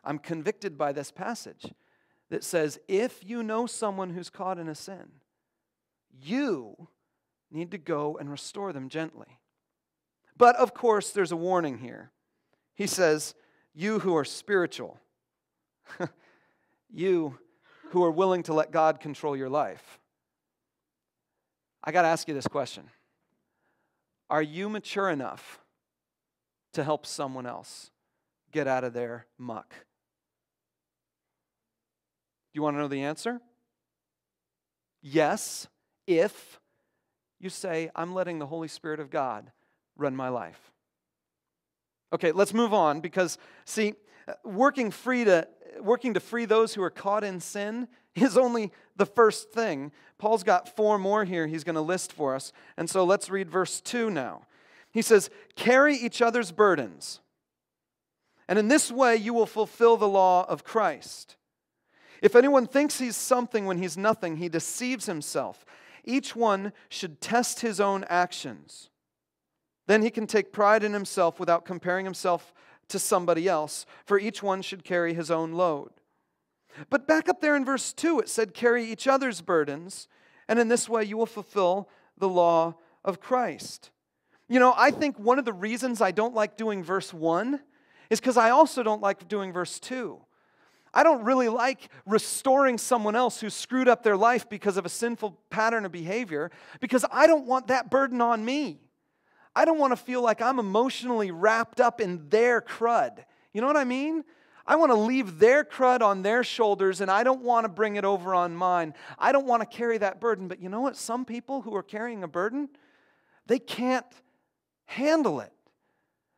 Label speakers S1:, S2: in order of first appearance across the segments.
S1: I'm convicted by this passage that says, if you know someone who's caught in a sin, you need to go and restore them gently. But of course, there's a warning here. He says, you who are spiritual, you who are willing to let God control your life. I got to ask you this question. Are you mature enough to help someone else get out of their muck? Do you want to know the answer? Yes, if you say, I'm letting the Holy Spirit of God run my life. Okay, let's move on because, see, working to free those who are caught in sin is only the first thing. Paul's got 4 more here he's going to list for us. And so let's read verse 2 now. He says, carry each other's burdens, and in this way you will fulfill the law of Christ. If anyone thinks he's something when he's nothing, he deceives himself. Each one should test his own actions. Then he can take pride in himself without comparing himself to somebody else, for each one should carry his own load. But back up there in verse 2, it said, carry each other's burdens, and in this way you will fulfill the law of Christ. You know, I think one of the reasons I don't like doing verse 1 is because I also don't like doing verse 2. I don't really like restoring someone else who screwed up their life because of a sinful pattern of behavior, because I don't want that burden on me. I don't want to feel like I'm emotionally wrapped up in their crud. You know what I mean? I want to leave their crud on their shoulders, and I don't want to bring it over on mine. I don't want to carry that burden. But you know what? Some people who are carrying a burden, they can't handle it.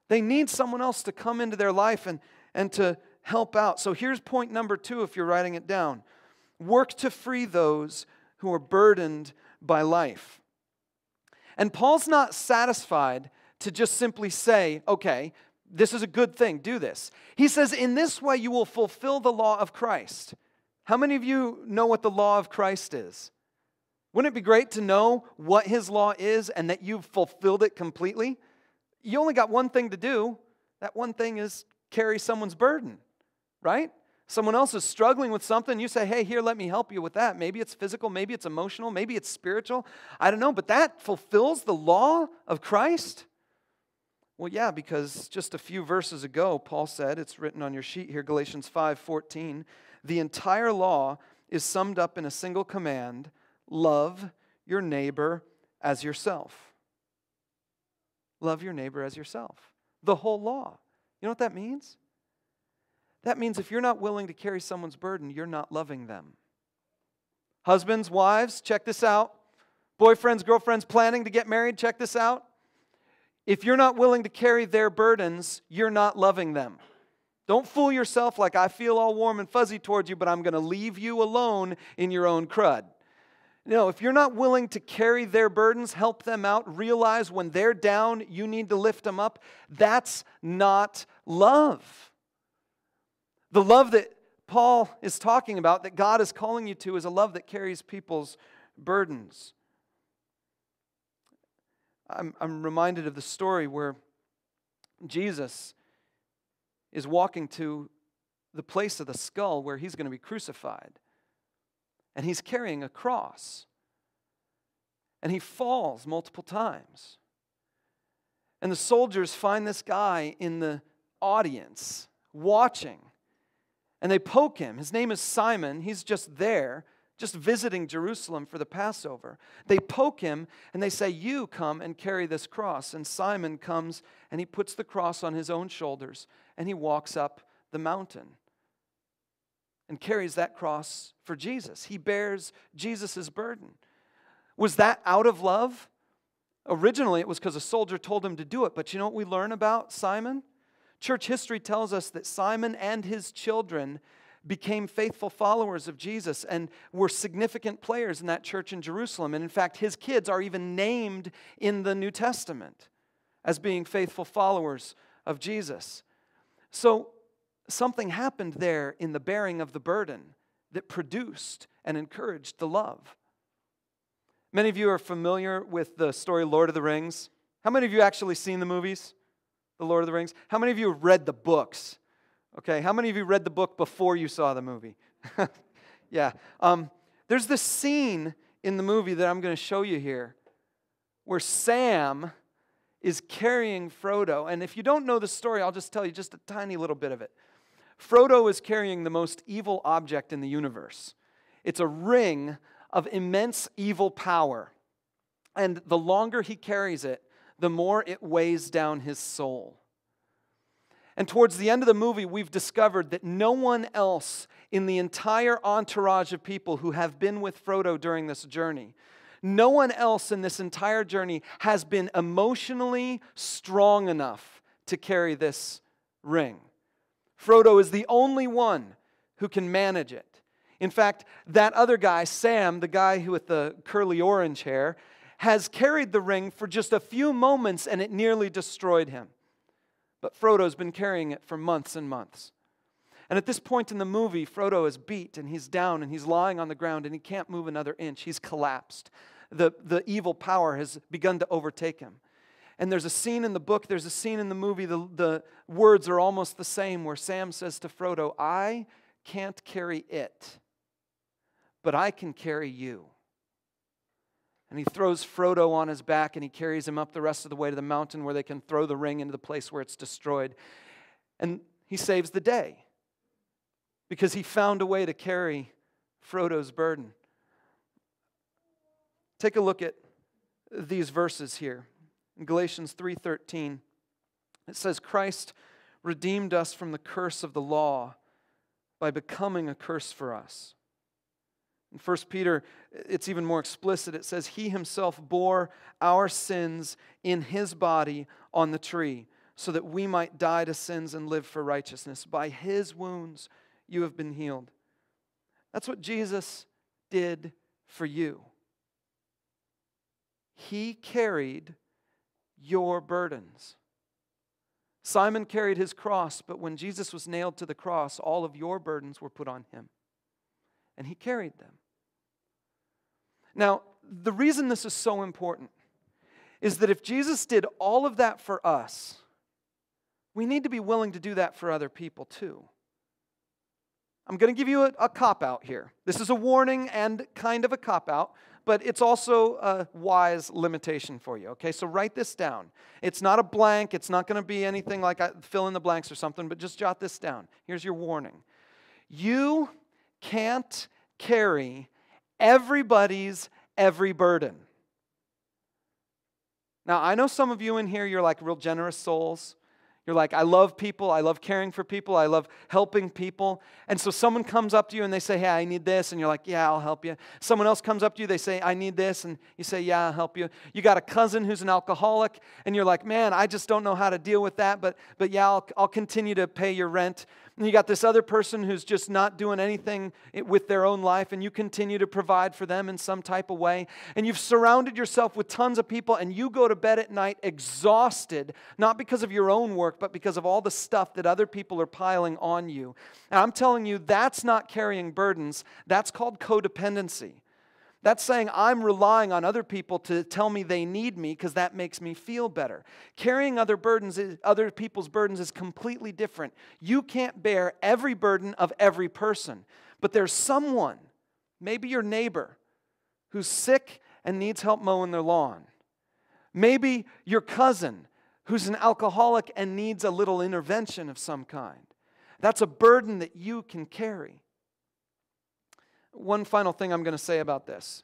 S1: They need someone else to come into their life and to help out. So here's point number 2 if you're writing it down. Work to free those who are burdened by life. And Paul's not satisfied to just simply say, okay, this is a good thing, do this. He says, in this way you will fulfill the law of Christ. How many of you know what the law of Christ is? Wouldn't it be great to know what his law is and that you've fulfilled it completely? You only got one thing to do. That one thing is carry someone's burden, right? Someone else is struggling with something. You say, hey, here, let me help you with that. Maybe it's physical, maybe it's emotional, maybe it's spiritual. I don't know, but that fulfills the law of Christ? Well, yeah, because just a few verses ago, Paul said, it's written on your sheet here, Galatians 5:14, the entire law is summed up in a single command, love your neighbor as yourself. Love your neighbor as yourself. The whole law. You know what that means? That means if you're not willing to carry someone's burden, you're not loving them. Husbands, wives, check this out. Boyfriends, girlfriends planning to get married, check this out. If you're not willing to carry their burdens, you're not loving them. Don't fool yourself like I feel all warm and fuzzy towards you, but I'm going to leave you alone in your own crud. No, if you're not willing to carry their burdens, help them out, realize when they're down, you need to lift them up, that's not love. The love that Paul is talking about, that God is calling you to, is a love that carries people's burdens. I'm reminded of the story where Jesus is walking to the place of the skull where he's going to be crucified. And he's carrying a cross. And he falls multiple times. And the soldiers find this guy in the audience, watching. And they poke him. His name is Simon. He's just there, just visiting Jerusalem for the Passover. They poke him and they say, you come and carry this cross. And Simon comes and he puts the cross on his own shoulders and he walks up the mountain and carries that cross for Jesus. He bears Jesus' burden. Was that out of love? Originally, it was because a soldier told him to do it. But you know what we learn about Simon? Church history tells us that Simon and his children became faithful followers of Jesus and were significant players in that church in Jerusalem. And in fact, his kids are even named in the New Testament as being faithful followers of Jesus. So something happened there in the bearing of the burden that produced and encouraged the love. Many of you are familiar with the story Lord of the Rings. How many of you actually seen the movies? The Lord of the Rings. How many of you have read the books Okay, how many of you read the book before you saw the movie? Yeah. There's this scene in the movie that I'm going to show you here where Sam is carrying Frodo. And if you don't know the story, I'll just tell you just a tiny little bit of it. Frodo is carrying the most evil object in the universe. It's a ring of immense evil power. And the longer he carries it, the more it weighs down his soul. And towards the end of the movie, we've discovered that no one else in the entire entourage of people who have been with Frodo during this journey, no one else in this entire journey has been emotionally strong enough to carry this ring. Frodo is the only one who can manage it. In fact, that other guy, Sam, the guy with the curly orange hair, has carried the ring for just a few moments and it nearly destroyed him. But Frodo's been carrying it for months and months. And at this point in the movie, Frodo is beat and he's down and he's lying on the ground and he can't move another inch. He's collapsed. The evil power has begun to overtake him. And there's a scene in the book, there's a scene in the movie, the words are almost the same, where Sam says to Frodo, I can't carry it, but I can carry you. And he throws Frodo on his back and he carries him up the rest of the way to the mountain where they can throw the ring into the place where it's destroyed. And he saves the day because he found a way to carry Frodo's burden. Take a look at these verses here. In Galatians 3:13, it says, Christ redeemed us from the curse of the law by becoming a curse for us. In 1 Peter, it's even more explicit. It says, He himself bore our sins in His body on the tree, so that we might die to sins and live for righteousness. By His wounds you have been healed. That's what Jesus did for you. He carried your burdens. Simon carried his cross, but when Jesus was nailed to the cross, all of your burdens were put on Him. And He carried them. Now, the reason this is so important is that if Jesus did all of that for us, we need to be willing to do that for other people too. I'm going to give you a cop-out here. This is a warning and kind of a cop-out, but it's also a wise limitation for you, okay? So write this down. It's not a blank. It's not going to be anything like fill in the blanks or something, but just jot this down. Here's your warning. You can't carry everybody's every burden. Now, I know some of you in here, you're like real generous souls. You're like, I love people, I love caring for people, I love helping people. And so someone comes up to you and they say, hey, I need this. And you're like, yeah, I'll help you. Someone else comes up to you, they say, I need this. And you say, yeah, I'll help you. You got a cousin who's an alcoholic. And you're like, man, I just don't know how to deal with that. But yeah, I'll continue to pay your rent. And you got this other person who's just not doing anything with their own life, and you continue to provide for them in some type of way. And you've surrounded yourself with tons of people, and you go to bed at night exhausted, not because of your own work, but because of all the stuff that other people are piling on you. And I'm telling you, that's not carrying burdens. That's called codependency. That's saying I'm relying on other people to tell me they need me because that makes me feel better. Carrying other people's burdens is completely different. You can't bear every burden of every person, but there's someone, maybe your neighbor, who's sick and needs help mowing their lawn. Maybe your cousin who's an alcoholic and needs a little intervention of some kind. That's a burden that you can carry. One final thing I'm going to say about this.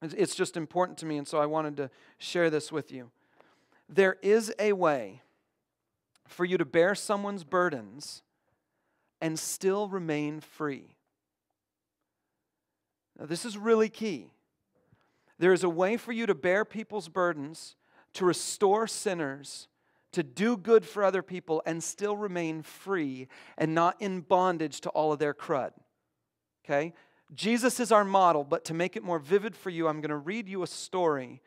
S1: It's just important to me, and so I wanted to share this with you. There is a way for you to bear someone's burdens and still remain free. Now, this is really key. There is a way for you to bear people's burdens, to restore sinners, to do good for other people, and still remain free and not in bondage to all of their crud. Okay? Jesus is our model, but to make it more vivid for you, I'm going to read you a story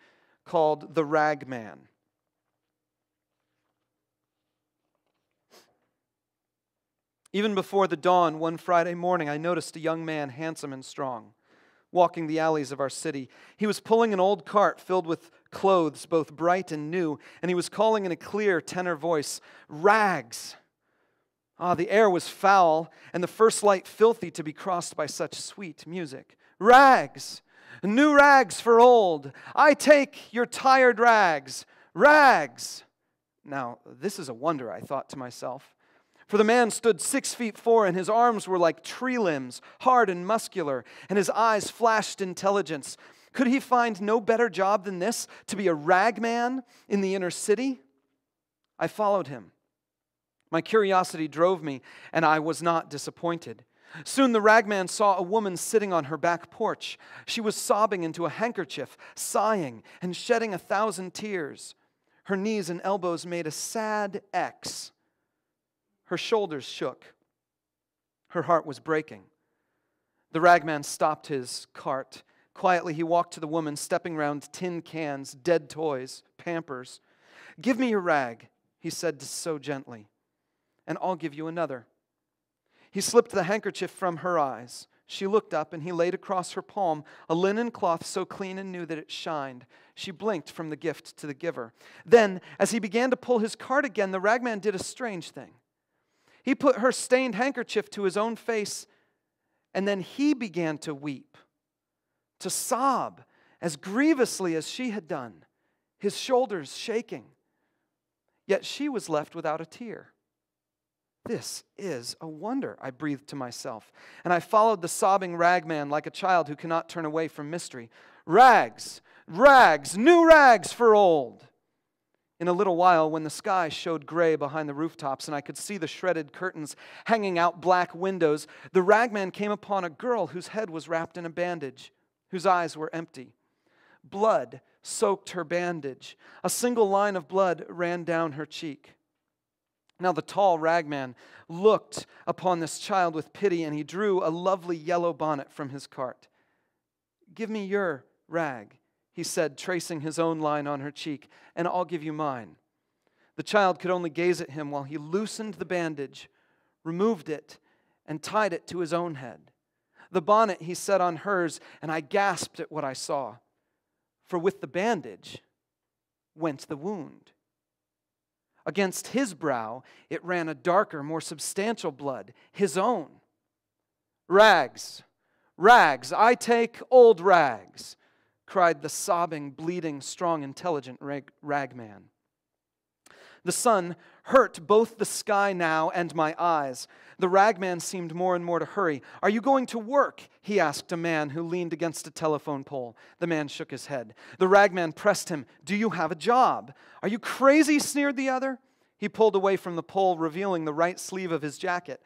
S1: called The Rag Man. Even before the dawn, one Friday morning, I noticed a young man, handsome and strong, walking the alleys of our city. He was pulling an old cart filled with clothes, both bright and new, and he was calling in a clear tenor voice, "Rags! Ah, the air was foul, and the first light filthy to be crossed by such sweet music. Rags, new rags for old. I take your tired rags, rags. Now, this is a wonder, I thought to myself. For the man stood 6'4", and his arms were like tree limbs, hard and muscular, and his eyes flashed intelligence. Could he find no better job than this, to be a rag man in the inner city? I followed him. My curiosity drove me, and I was not disappointed. Soon the ragman saw a woman sitting on her back porch. She was sobbing into a handkerchief, sighing and shedding 1,000 tears. Her knees and elbows made a sad X. Her shoulders shook. Her heart was breaking. The ragman stopped his cart. Quietly he walked to the woman, stepping round tin cans, dead toys, Pampers. "Give me your rag," he said so gently, "and I'll give you another." He slipped the handkerchief from her eyes. She looked up, and he laid across her palm a linen cloth so clean and new that it shined. She blinked from the gift to the giver. Then, as he began to pull his cart again, the ragman did a strange thing. He put her stained handkerchief to his own face, and then he began to weep, to sob as grievously as she had done, his shoulders shaking. Yet she was left without a tear. This is a wonder, I breathed to myself, and I followed the sobbing ragman like a child who cannot turn away from mystery. Rags, rags, new rags for old. In a little while, when the sky showed gray behind the rooftops and I could see the shredded curtains hanging out black windows, the ragman came upon a girl whose head was wrapped in a bandage, whose eyes were empty. Blood soaked her bandage. A single line of blood ran down her cheek. Now the tall ragman looked upon this child with pity, and he drew a lovely yellow bonnet from his cart. "Give me your rag," he said, tracing his own line on her cheek, "and I'll give you mine." The child could only gaze at him while he loosened the bandage, removed it, and tied it to his own head. The bonnet he set on hers, and I gasped at what I saw. For with the bandage went the wound. Against his brow it ran a darker, more substantial blood, his own. "Rags, rags, I take old rags," cried the sobbing, bleeding, strong, intelligent ragman. The sun hurt both the sky now and my eyes. The ragman seemed more and more to hurry. "Are you going to work?" he asked a man who leaned against a telephone pole. The man shook his head. The ragman pressed him. "Do you have a job?" "Are you crazy?" sneered the other. He pulled away from the pole, revealing the right sleeve of his jacket,